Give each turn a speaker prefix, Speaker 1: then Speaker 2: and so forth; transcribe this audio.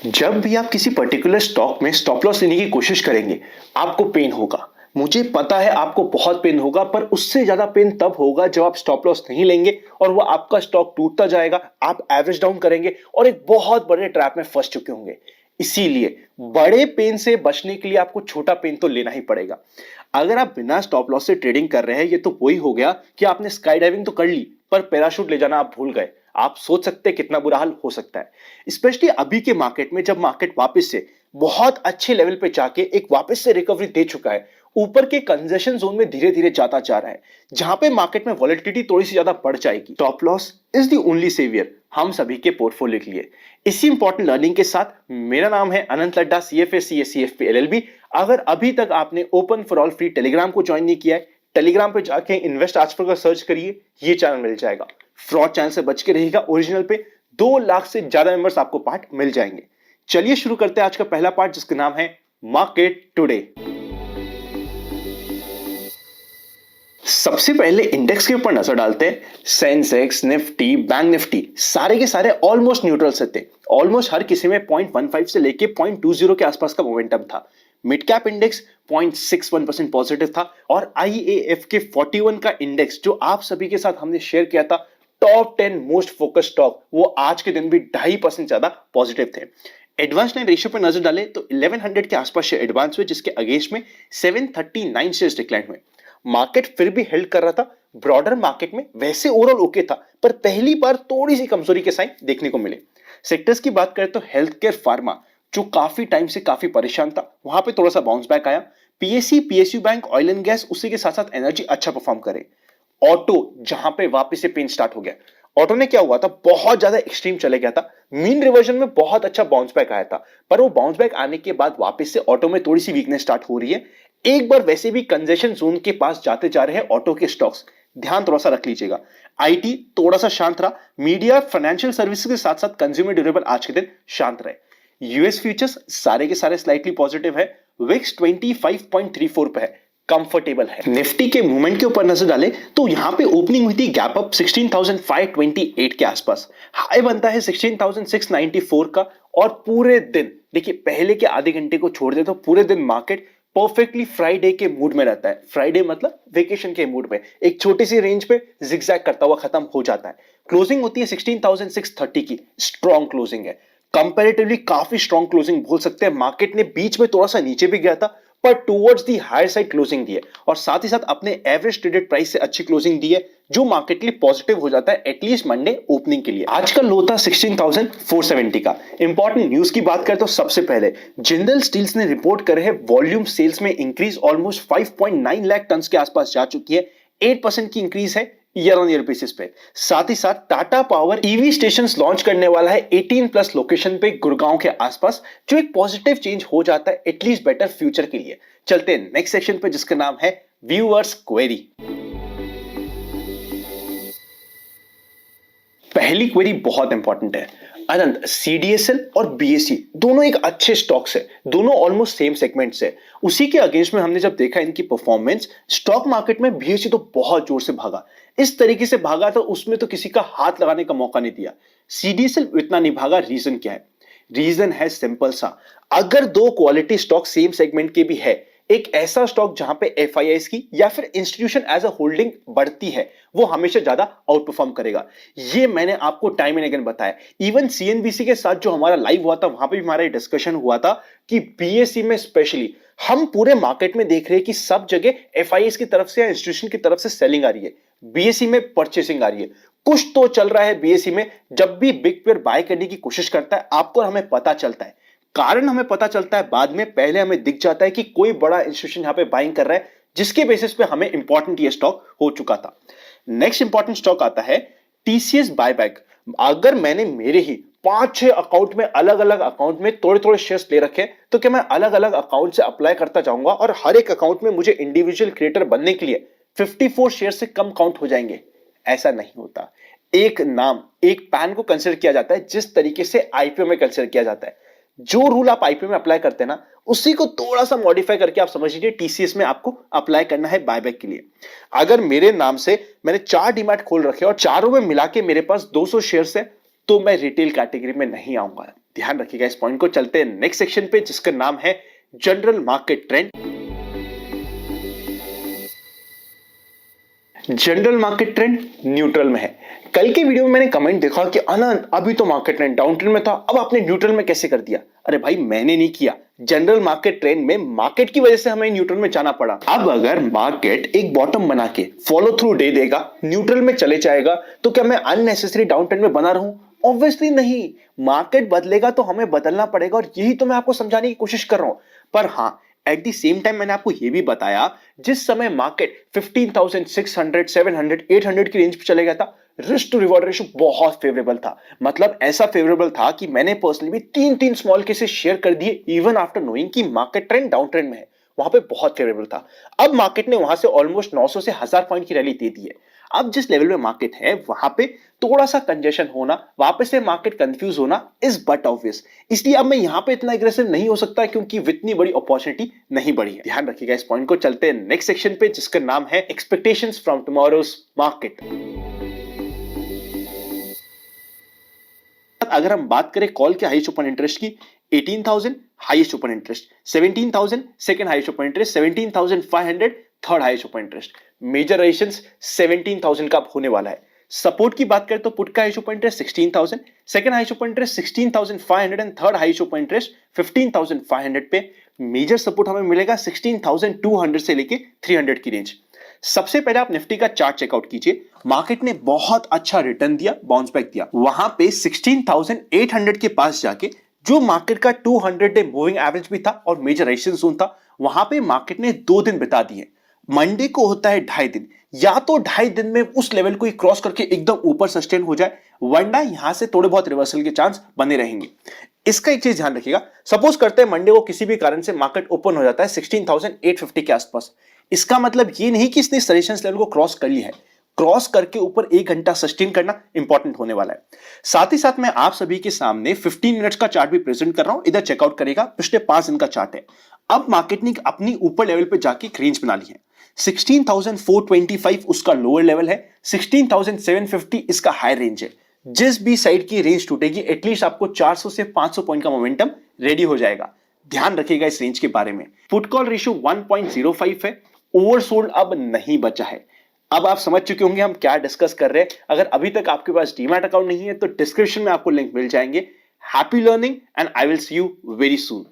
Speaker 1: जब भी आप किसी पर्टिकुलर स्टॉक में स्टॉप लॉस लेने की कोशिश करेंगे, आपको पेन होगा। मुझे पता है आपको बहुत पेन होगा, पर उससे ज्यादा पेन तब होगा जब आप स्टॉप लॉस नहीं लेंगे और वो आपका स्टॉक टूटता जाएगा, आप एवरेज डाउन करेंगे और एक बहुत बड़े ट्रैप में फंस चुके होंगे। इसीलिए बड़े पेन से बचने के लिए आपको छोटा पेन तो लेना ही पड़ेगा। अगर आप बिना स्टॉप लॉस से ट्रेडिंग कर रहे हैं, ये तो वही हो गया कि आपने स्काई डाइविंग तो कर ली, पर पैराशूट ले जाना आप भूल गए। आप सोच सकते हैं कितना बुरा हाल हो सकता है, स्पेशली अभी के मार्केट में, जब मार्केट वापस से बहुत अच्छे लेवल पे जाके एक वापस से रिकवरी दे चुका है, ऊपर के कंजेशन जोन में धीरे धीरे जाता जा रहा है, जहां पे मार्केट में वॉलेटिलिटी थोड़ी सी ज्यादा बढ़ जाएगी। Stop loss is the only saviour हम सभी के पोर्टफोलियो के लिए। इसी इंपॉर्टेंट लर्निंग के साथ मेरा नाम है अनंत Ladda, CFA CA CFP LLB। अगर अभी तक आपने open for all free Telegram को ज्वाइन नहीं किया है, टेलीग्राम पे जाके इन्वेस्ट आज पर सर्च करिए, ये चैनल मिल जाएगा। फ्रॉड चैनल से बच के रहिएगा। ओरिजिनल पे 2 लाख से ज्यादा मेंबर्स आपको पार्ट मिल जाएंगे। चलिए शुरू करते हैं आज का पहला पार्ट, जिसका नाम है मार्केट टुडे। सबसे पहले इंडेक्स के ऊपर नजर डालते हैं। सेंसेक्स, निफ्टी, बैंक निफ्टी सारे के सारे ऑलमोस्ट न्यूट्रल से थे। ऑलमोस्ट हर किसी में 0.15 से लेके 0.20 के आसपास का मोमेंटम था। मिड कैप इंडेक्स 0.61% पॉजिटिव था और IAF के 41 का इंडेक्स, जो आप सभी के साथ हमने शेयर किया था, टॉप 10 मोस्ट फोकस स्टॉक, वो आज के दिन भी 2.5% ज्यादा पॉजिटिव थे। एडवांस लाइन रेशियो पर नजर डालें तो 1100 के आसपास शेयर एडवांस हुए, जिसके अगेंस्ट में 739 शेयर्स डिक्लाइन हुए। मार्केट फिर भी हेल्ड कर रहा था। ब्रॉडर मार्केट में वैसे ओवरऑल ओके था, पर पहली बार थोड़ी सी कमजोरी के साइन देखने को मिले। सेक्टर्स की बात करें तो हेल्थ केयर, फार्मा, जो काफी टाइम से काफी परेशान था, वहां पे थोड़ा सा बाउंस बैक आया। PSE, PSU bank, oil and gas, उसी के साथ साथ एनर्जी अच्छा परफॉर्म करे। ऑटो, जहां पे वापस से पेन स्टार्ट हो गया। ऑटो ने क्या हुआ था, बहुत ज्यादा एक्सट्रीम चले गया था। मीन रिवर्जन में बहुत अच्छा बाउंस बैक आया था, पर वो बाउंस बैक आने के बाद वापस से ऑटो में थोड़ी सी वीकनेस स्टार्ट हो रही है। एक बार वैसे भी कंजेशन जोन के पास जाते जा रहे हैं ऑटो के स्टॉक्स, ध्यान थोड़ा सा रख लीजिएगा। IT थोड़ा सा शांत रहा। मीडिया, फाइनेंशियल सर्विसेज के साथ साथ कंज्यूमर ड्यूरेबल आज के दिन शांत रहे। यूएस फ्यूचर्स सारे के सारे स्लाइटली पॉजिटिव है। विक्स 25.34 पे है, कंफर्टेबल है। निफ्टी के मूवमेंट के ऊपर नजर डालें तो यहां पे ओपनिंग हुई थी गैप अप 16,528 के आसपास। हाई बनता है 16,694 का, और पूरे दिन देखिए, पहले के आधे घंटे को छोड़ दे तो पूरे दिन मार्केट परफेक्टली फ्राइडे के मूड में रहता है। फ्राइडे मतलब वेकेशन के मूड में, एक छोटी सी रेंज पे जिगजैग करता हुआ खत्म हो जाता है। क्लोजिंग होती है 16,630 की, स्ट्रॉन्ग क्लोजिंग है। कंपैरेटिवली काफी स्ट्रॉन्ग क्लोजिंग बोल सकते हैं। मार्केट ने बीच में थोड़ा सा नीचे भी गया था, पर towards the higher side closing दी है, और साथ ही साथ अपने एवरेज ट्रेडेड प्राइस से अच्छी क्लोजिंग दी है, जो मार्केट के लिए पॉजिटिव हो जाता है एटलीस्ट मंडे ओपनिंग के लिए। आज का लो था 16,470 का। इंपॉर्टेंट न्यूज की बात करें तो सबसे पहले जिंदल स्टील्स ने रिपोर्ट करे है वॉल्यूम सेल्स में इंक्रीज ऑलमोस्ट 5.9 लाख टन के आसपास जा चुकी है। 8% की इंक्रीज है ईयर ऑन ईयर बेसिस पे। साथ ही साथ Tata power EV station launch करने वाला है 18+ लोकेशन पे गुड़गांव के आसपास, जो एक पॉजिटिव चेंज हो जाता है एटलीस्ट बेटर फ्यूचर के लिए। चलते हैं नेक्स्ट सेक्शन पे, जिसका नाम है व्यूअर्स क्वेरी। पहली क्वेरी बहुत इंपॉर्टेंट है। अनंत, CDSL और BSE दोनों एक अच्छे स्टॉक्स है, दोनों ऑलमोस्ट सेम सेगमेंट्स है। उसी के अगेंस्ट में हमने जब देखा इनकी परफॉर्मेंस, स्टॉक मार्केट में BSE तो बहुत जोर से भागा। इस तरीके से भागा था, उसमें तो किसी का हाथ लगाने का मौका नहीं दिया। CDSL इतना नहीं भागा। रीजन क्या है? रीजन है सिंपल सा। अगर 2 क्वालिटी स्टॉक सेम सेगमेंट के भी है, एक ऐसा स्टॉक जहां पे FIIs की या फिर इंस्टीट्यूशन एज अ होल्डिंग बढ़ती है, वो हमेशा ज्यादा आउट परफॉर्म करेगा। ये मैंने आपको टाइम एंड अगेन बताया। इवन CNBC के साथ जो हमारा लाइव हुआ था, वहां पे भी हमारा डिस्कशन हुआ था कि BSE में स्पेशली हम पूरे मार्केट में देख रहे हैं कि सब जगह FIIs की तरफ से या इंस्टीट्यूशन की तरफ से सेलिंग आ रही है, BSE में परचेसिंग आ रही है। कुछ तो चल रहा है BSE में। जब भी बिग पेयर बाय करने की कोशिश करता है, आपको और हमें पता चलता है। कारण हमें पता चलता है बाद में, पहले हमें दिख जाता है कि कोई बड़ा इंस्टीट्यूशन यहां पे बाइंग कर रहा है, जिसके बेसिस पे हमें इंपॉर्टेंट ये स्टॉक हो चुका था। नेक्स्ट इंपॉर्टेंट स्टॉक आता है TCS बायबैक। अगर मैंने मेरे ही 5-6 अकाउंट में, अलग अलग अकाउंट में थोड़े थोड़े शेयर्स ले रखे, तो क्या मैं अलग अलग अकाउंट से अप्लाई करता जाऊंगा और हर एक अकाउंट में मुझे इंडिविजुअल क्रिएटर बनने के लिए 54 शेयर से कम काउंट हो जाएंगे? ऐसा नहीं होता। एक नाम, एक पैन को कंसिडर किया जाता है, जिस तरीके से IPO में कंसिडर किया जाता है। जो रूल आप IPO में अप्लाई करते हैं ना, उसी को थोड़ा सा मॉडिफाई करके आप समझ लीजिए TCS में आपको अप्लाई करना है बायबैक के लिए। अगर मेरे नाम से मैंने 4 डीमैट खोल रखे और चारों में मिला के मेरे पास 200 शेयर्स है, तो मैं रिटेल कैटेगरी में नहीं आऊंगा। ध्यान रखिएगा इस पॉइंट को। चलते हैं नेक्स्ट सेक्शन पे जिसका नाम है general market trend. General market trend neutral में है। कल के वीडियो में मैंने कमेंट देखा कि आनंद अभी तो मार्केट ट्रेंड डाउन ट्रेंड में था, अब आपने न्यूट्रल में कैसे कर दिया? अरे भाई मैंने नहीं किया, जनरल मार्केट ट्रेंड में मार्केट की वजह से हमें न्यूट्रल में जाना पड़ा। अब अगर मार्केट एक बॉटम बना के फॉलो थ्रू दे देगा, न्यूट्रल में चले जाएगा, तो क्या मैं अननेसेसरी डाउन ट्रेंड में बना रहूं? ऑब्वियसली नहीं। मार्केट बदलेगा तो हमें बदलना पड़ेगा और यही तो मैं आपको समझाने की कोशिश कर रहा हूं। पर हां, एट द सेम टाइम मैंने आपको यह भी बताया जिस समय मार्केट 15,600, 700, 800 की रेंज पे चले गया था, रिस्क टू रिवॉर्ड रेशियो बहुत फेवरेबल था। मतलब ऐसा फेवरेबल था कि मैंने पर्सनली भी तीन स्मॉल केसेस शेयर कर दिए इवन आफ्टर नोइंग कि मार्केट ट्रेंड डाउन ट्रेंड में है। वहां पे बहुत फेवरेबल था। अब मार्केट ने वहां से ऑलमोस्ट 900 से 1000 पॉइंट की रैली दे दी है। अब जिस लेवल में मार्केट है वहां पे थोड़ा सा कंजेशन होना, वापस से मार्केट कंफ्यूज होना इज बट ऑब्वियस। इसलिए अब मैं यहां पे इतना एग्रेसिव नहीं हो सकता क्योंकि इतनी बड़ी अपॉर्चुनिटी नहीं बढ़ी है। ध्यान रखिएगा इस पॉइंट को। चलते हैं नेक्स्ट सेक्शन पे जिसका नाम है एक्सपेक्टेशंस फ्रॉम टुमारोज मार्केट। अगर हम बात करें कॉल के हाईएस्ट ओपन इंटरेस्ट की, 18,000 highest open interest, 17,000 second highest open interest, 17,500 third highest open interest. Major resistance 17,000 का होने वाला है। सपोर्ट की बात करें तो पुट का highest open interest 16,000, second highest open interest 16,500 and third highest open interest 15,500 पे। मेजर सपोर्ट हमें मिलेगा 16,200 से लेके 300 की रेंज। सबसे पहले आप निफ्टी का चार्ट चेकआउट कीजिए। मार्केट ने बहुत अच्छा रिटर्न दिया, बाउंस बैक दिया। वहां पे 16,800 के पास जाके जो मार्केट का 200 डे मूविंग एवरेज भी था और मेजर रेजिस्टेंस जोन था, वहां पे मार्केट ने 2 दिन बिता दिए। मंडे को होता है 2.5 दिन, या तो 2.5 दिन में उस लेवल को क्रॉस करके एकदम ऊपर सस्टेन हो जाए, वरना यहां से थोड़े बहुत रिवर्सल के चांस बने रहेंगे। इसका एक चीज ध्यान रखिएगा, सपोज करते हैं मंडे को किसी भी कारण से मार्केट ओपन हो जाता है 16,850 के आसपास। इसका मतलब ये नहीं कि इसने रेजिस्टेंस लेवल को क्रॉस कर लिया है। क्रॉस करके ऊपर 1 घंटा सस्टेन करना इंपॉर्टेंट होने वाला है। साथ ही साथ मैं आप सभी के सामने 15 मिनट्स का चार्ट भी प्रेजेंट कर रहा हूं, इधर चेकआउट करेगा। पिछले 5 दिन का चार्ट है। अब मार्केट ने अपनी ऊपर लेवल पे जाके एक रेंज बना ली है। 16,425 उसका लोअर लेवल है, 16,750 इसका हाई रेंज है। जिस भी साइड की रेंज टूटेगी एटलीस्ट आपको 400 से 500 पॉइंट का मोमेंटम रेडी हो जाएगा। ध्यान रखिएगा इस रेंज के बारे में। पुट कॉल रेशियो 1.05 है। ओवरसोल्ड अब नहीं बचा है। अब आप समझ चुके होंगे हम क्या डिस्कस कर रहे हैं। अगर अभी तक आपके पास डीमैट अकाउंट नहीं है तो डिस्क्रिप्शन में आपको लिंक मिल जाएंगे। Happy learning and I will see you very soon.